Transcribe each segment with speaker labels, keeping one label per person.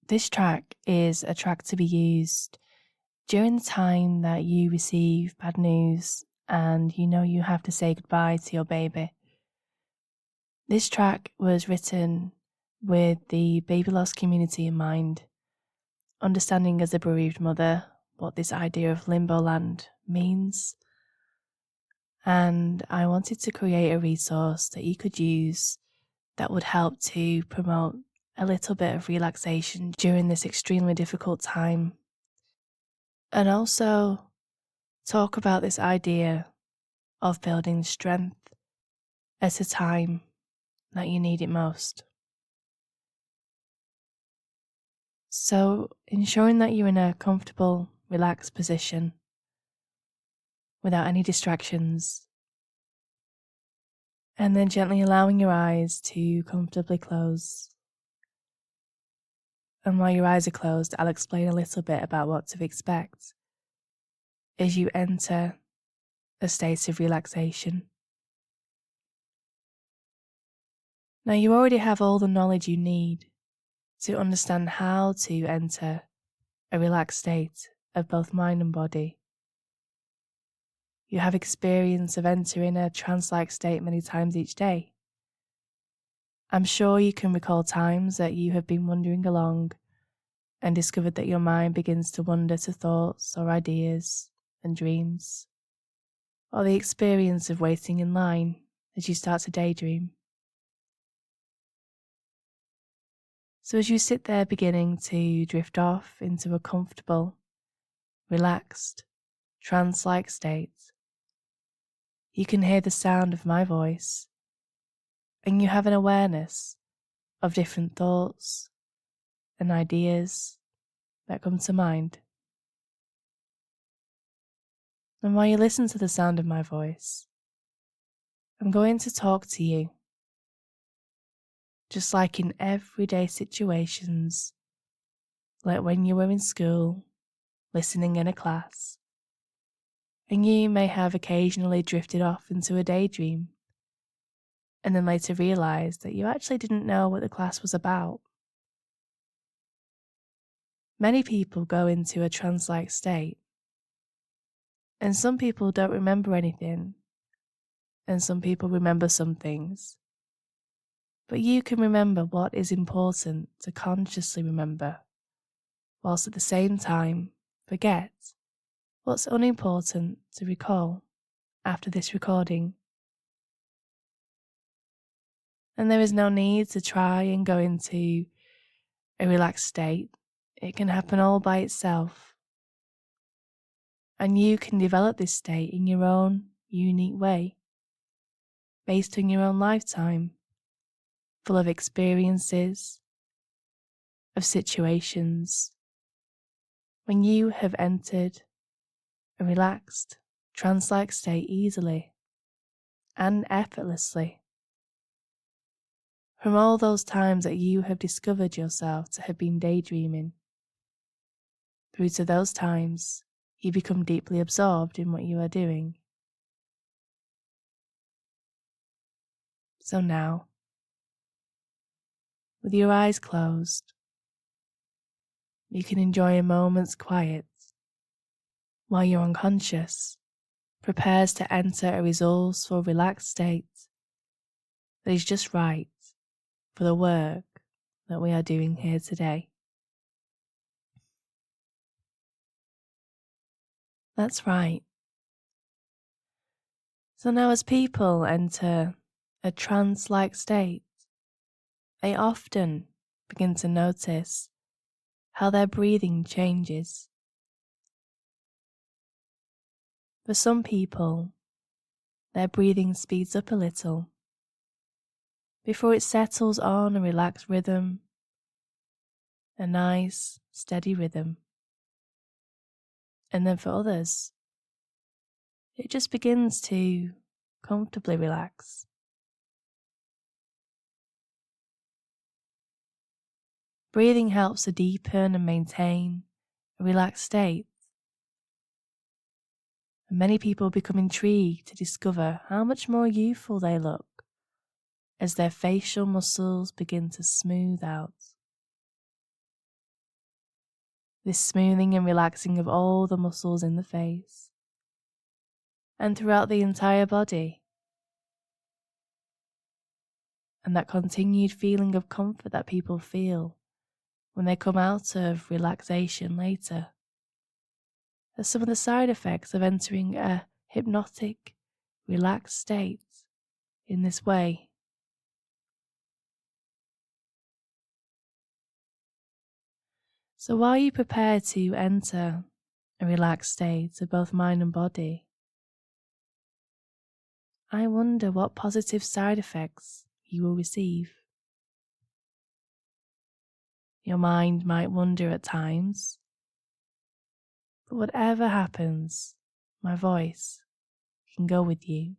Speaker 1: This track is a track to be used during the time that you receive bad news and you know you have to say goodbye to your baby. This track was written with the baby loss community in mind, understanding as a bereaved mother what this idea of limbo land means. And I wanted to create a resource that you could use that would help to promote a little bit of relaxation during this extremely difficult time. And also talk about this idea of building strength at a time that you need it most. So ensuring that you're in a comfortable, relaxed position without any distractions, and then gently allowing your eyes to comfortably close. And while your eyes are closed, I'll explain a little bit about what to expect as you enter a state of relaxation. Now, you already have all the knowledge you need to understand how to enter a relaxed state of both mind and body. You have experience of entering a trance-like state many times each day. I'm sure you can recall times that you have been wandering along and discovered that your mind begins to wander to thoughts or ideas and dreams, or the experience of waiting in line as you start to daydream. So as you sit there beginning to drift off into a comfortable, relaxed, trance-like state, you can hear the sound of my voice, and you have an awareness of different thoughts and ideas that come to mind. And while you listen to the sound of my voice, I'm going to talk to you, just like in everyday situations, like when you were in school, listening in a class, and you may have occasionally drifted off into a daydream, and then later realised that you actually didn't know what the class was about. Many people go into a trance-like state, and some people don't remember anything, and some people remember some things. But you can remember what is important to consciously remember, whilst at the same time forget what's unimportant to recall after this recording. And there is no need to try and go into a relaxed state. It can happen all by itself. And you can develop this state in your own unique way, based on your own lifetime, full of experiences, of situations, when you have entered a relaxed, trance-like state easily and effortlessly. From all those times that you have discovered yourself to have been daydreaming, through to those times you become deeply absorbed in what you are doing. So now, with your eyes closed, you can enjoy a moment's quiet while your unconscious prepares to enter a resourceful, relaxed state that is just right for the work that we are doing here today. That's right. So now as people enter a trance-like state, they often begin to notice how their breathing changes. For some people, their breathing speeds up a little before it settles on a relaxed rhythm, a nice, steady rhythm. And then for others, it just begins to comfortably relax. Breathing helps to deepen and maintain a relaxed state. And many people become intrigued to discover how much more youthful they look as their facial muscles begin to smooth out. this smoothing and relaxing of all the muscles in the face and throughout the entire body, and that continued feeling of comfort that people feel when they come out of relaxation later are some of the side effects of entering a hypnotic, relaxed state in this way. So while you prepare to enter a relaxed state of both mind and body, I wonder what positive side effects you will receive. Your mind might wander at times, but whatever happens, my voice can go with you.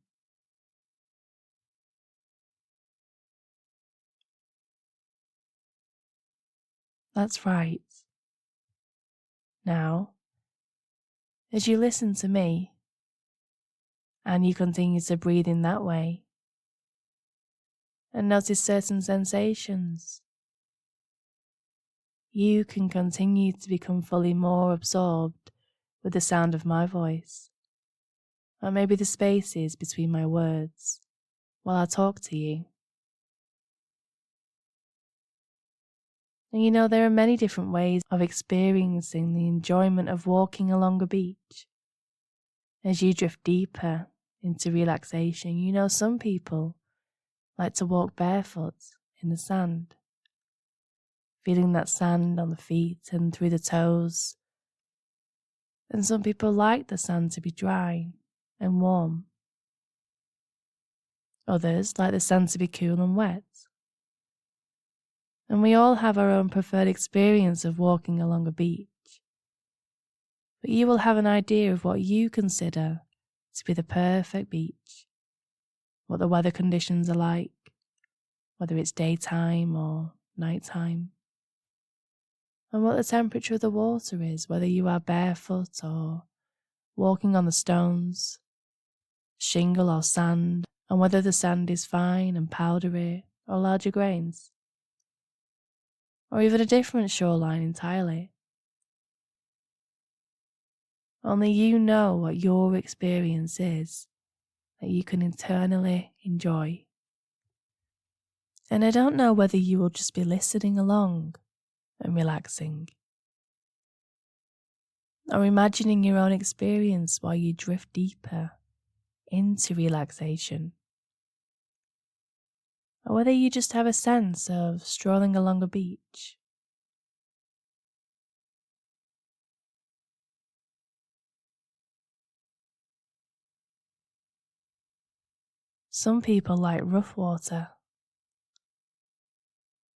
Speaker 1: That's right. Now, as you listen to me, and you continue to breathe in that way, and notice certain sensations, you can continue to become fully more absorbed with the sound of my voice, or maybe the spaces between my words while I talk to you. And you know, there are many different ways of experiencing the enjoyment of walking along a beach. As you drift deeper into relaxation, you know, some people like to walk barefoot in the sand, feeling that sand on the feet and through the toes. And some people like the sand to be dry and warm. Others like the sand to be cool and wet. And we all have our own preferred experience of walking along a beach. But you will have an idea of what you consider to be the perfect beach, what the weather conditions are like, whether it's daytime or nighttime, and what the temperature of the water is, whether you are barefoot or walking on the stones, shingle or sand, and whether the sand is fine and powdery or larger grains, or even a different shoreline entirely. Only you know what your experience is that you can internally enjoy. And I don't know whether you will just be listening along and relaxing, or imagining your own experience while you drift deeper into relaxation, or whether you just have a sense of strolling along a beach. Some people like rough water,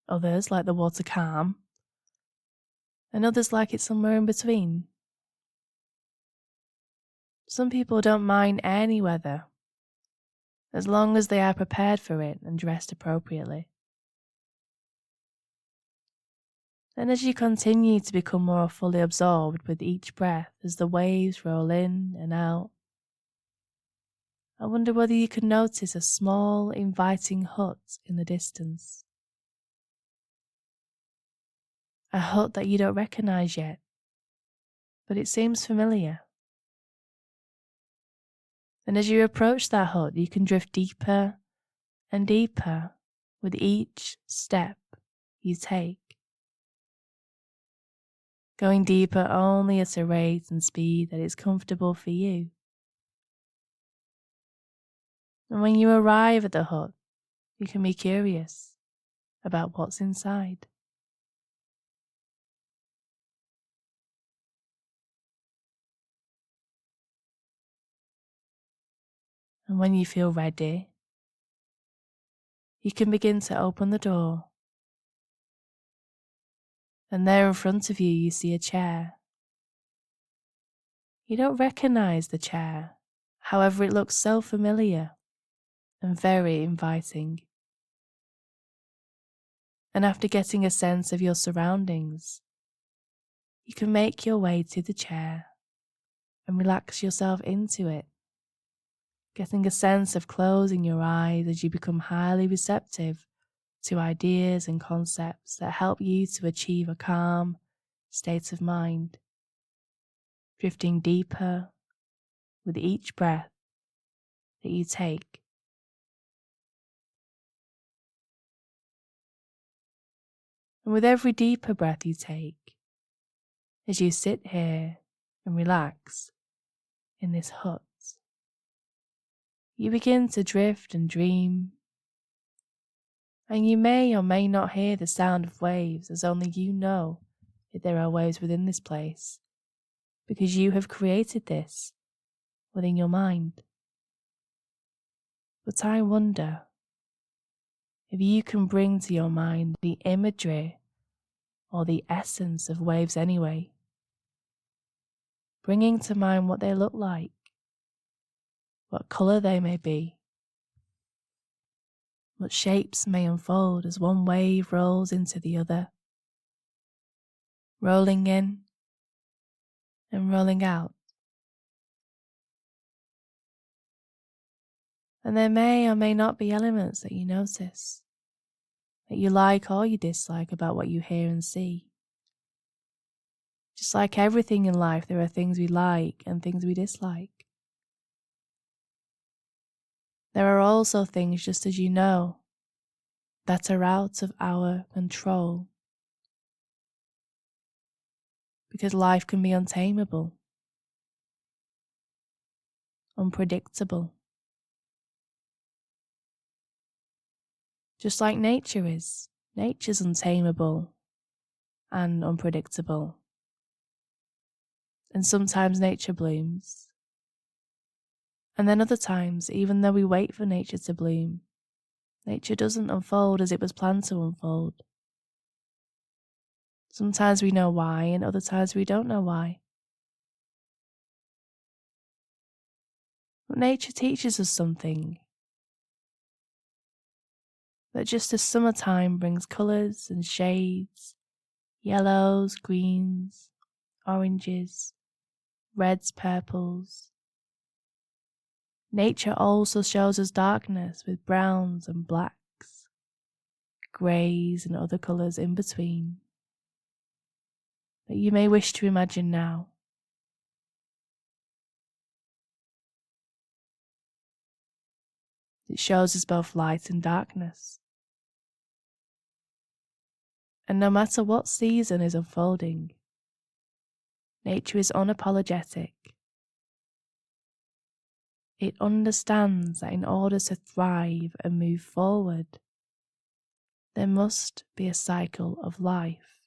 Speaker 1: others like the water calm, and others like it somewhere in between. Some people don't mind any weather, as long as they are prepared for it and dressed appropriately. And as you continue to become more fully absorbed with each breath as the waves roll in and out, I wonder whether you can notice a small, inviting hut in the distance. A hut that you don't recognize yet, but it seems familiar. And as you approach that hut, you can drift deeper and deeper with each step you take, going deeper only at a rate and speed that is comfortable for you. And when you arrive at the hut, you can be curious about what's inside. And when you feel ready, you can begin to open the door. And there in front of you, you see a chair. You don't recognize the chair, however, it looks so familiar and very inviting. And after getting a sense of your surroundings, you can make your way to the chair and relax yourself into it, getting a sense of closing your eyes as you become highly receptive to ideas and concepts that help you to achieve a calm states of mind, drifting deeper with each breath that you take. And with every deeper breath you take, as you sit here and relax in this hut, you begin to drift and dream, and you may or may not hear the sound of waves, as only you know that there are waves within this place, because you have created this within your mind. But I wonder if you can bring to your mind the imagery or the essence of waves anyway, bringing to mind what they look like, what colour they may be, what shapes may unfold as one wave rolls into the other, rolling in and rolling out. And there may or may not be elements that you notice, that you like or you dislike about what you hear and see. Just like everything in life, there are things we like and things we dislike. There are also things, just as you know, that are out of our control. Because life can be untamable, unpredictable. Just like nature is. Nature's untamable and unpredictable. And sometimes nature blooms. And then other times, even though we wait for nature to bloom, nature doesn't unfold as it was planned to unfold. Sometimes we know why, and other times we don't know why. But nature teaches us something. That just as summertime brings colours and shades, yellows, greens, oranges, reds, purples, nature also shows us darkness with browns and blacks, greys and other colours in between, that you may wish to imagine now. It shows us both light and darkness. And no matter what season is unfolding, nature is unapologetic. It understands that in order to thrive and move forward, there must be a cycle of life.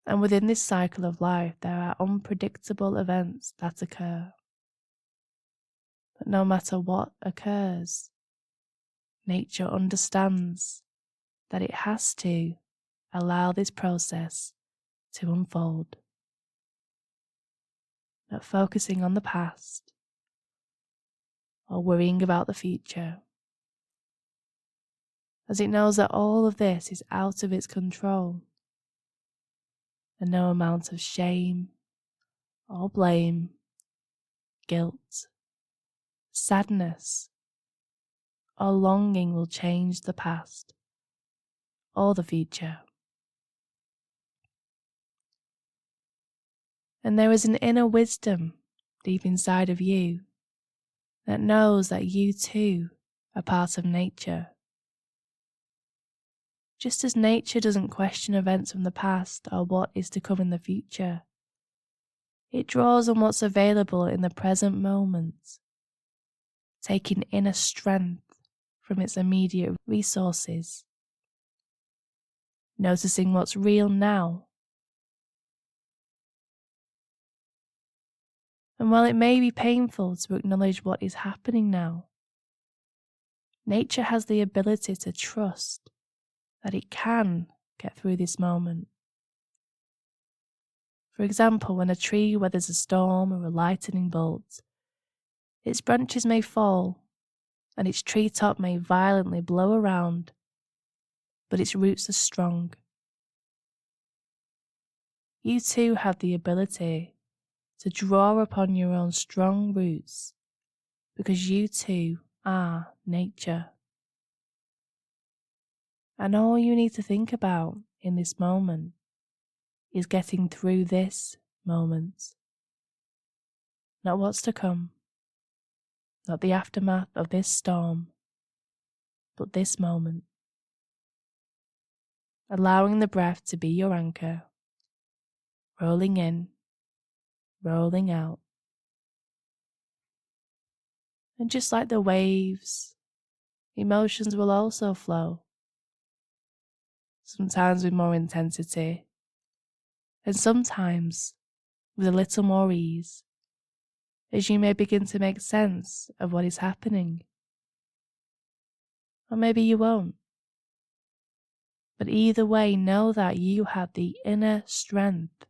Speaker 1: And within this cycle of life, there are unpredictable events that occur. But no matter what occurs, nature understands that it has to allow this process to unfold. Not focusing on the past or worrying about the future, as it knows that all of this is out of its control, and no amount of shame or blame, guilt, sadness, or longing will change the past or the future. And there is an inner wisdom deep inside of you that knows that you too are part of nature. Just as nature doesn't question events from the past or what is to come in the future, it draws on what's available in the present moment, taking inner strength from its immediate resources, noticing what's real now. And while it may be painful to acknowledge what is happening now, nature has the ability to trust that it can get through this moment. For example, when a tree weathers a storm or a lightning bolt, its branches may fall and its treetop may violently blow around, but its roots are strong. You too have the ability to draw upon your own strong roots, because you too are nature. And all you need to think about in this moment is getting through this moment. Not what's to come, not the aftermath of this storm, but this moment. Allowing the breath to be your anchor, rolling in, rolling out. And just like the waves, emotions will also flow, sometimes with more intensity, and sometimes with a little more ease, as you may begin to make sense of what is happening. Or maybe you won't. But either way, know that you have the inner strength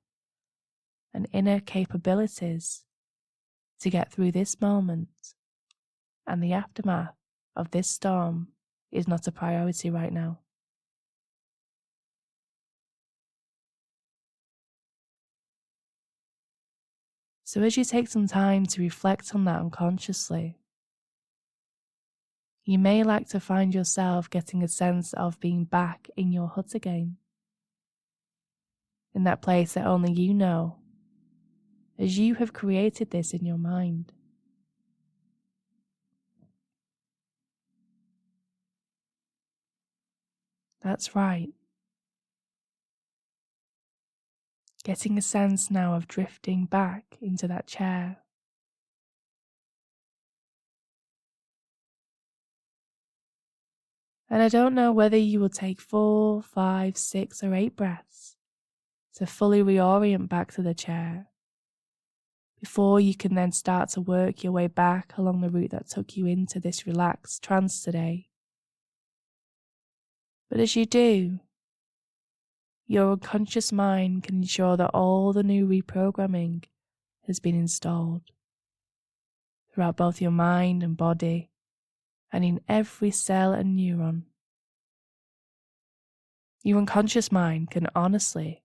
Speaker 1: and inner capabilities to get through this moment, and the aftermath of this storm is not a priority right now. So as you take some time to reflect on that unconsciously, you may like to find yourself getting a sense of being back in your hut again, in that place that only you know, as you have created this in your mind. That's right. Getting a sense now of drifting back into that chair. And I don't know whether you will take 4, 5, 6, or 8 breaths to fully reorient back to the chair, before you can then start to work your way back along the route that took you into this relaxed trance today. But as you do, your unconscious mind can ensure that all the new reprogramming has been installed throughout both your mind and body, and in every cell and neuron. Your unconscious mind can honestly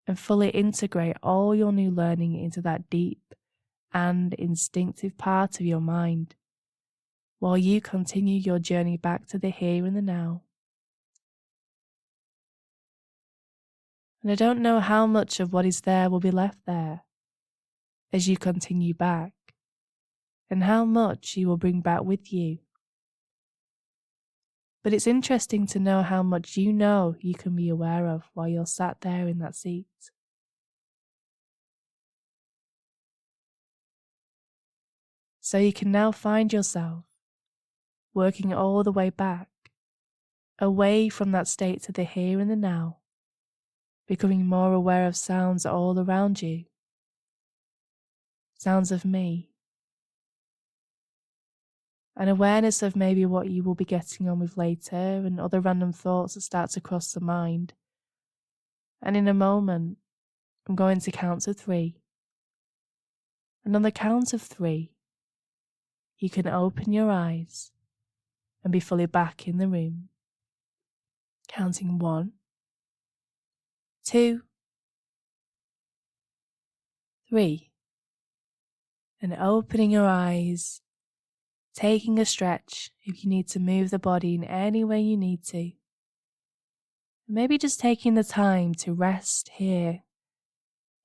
Speaker 1: and fully integrate all your new learning into that deep and instinctive part of your mind, while you continue your journey back to the here and the now. And I don't know how much of what is there will be left there as you continue back, and how much you will bring back with you. But it's interesting to know how much you know you can be aware of while you're sat there in that seat. So you can now find yourself working all the way back, away from that state to the here and the now, becoming more aware of sounds all around you. Sounds of me. An awareness of maybe what you will be getting on with later, and other random thoughts that start to cross the mind. And in a moment, I'm going to count to 3. And on the count of 3, you can open your eyes and be fully back in the room. Counting 1, 2, 3. And opening your eyes, taking a stretch if you need to move the body in any way you need to. Maybe just taking the time to rest here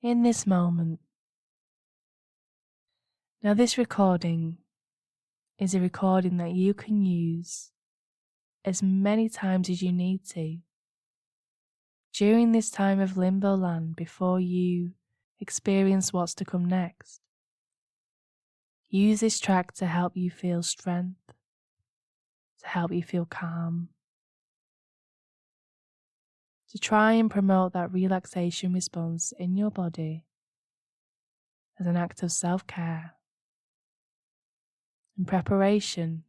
Speaker 1: in this moment. Now this recording is a recording that you can use as many times as you need to during this time of limbo land before you experience what's to come next. Use this track to help you feel strength, to help you feel calm, to try and promote that relaxation response in your body as an act of self-care and preparation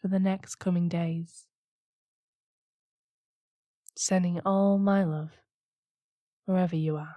Speaker 1: for the next coming days. Sending all my love wherever you are.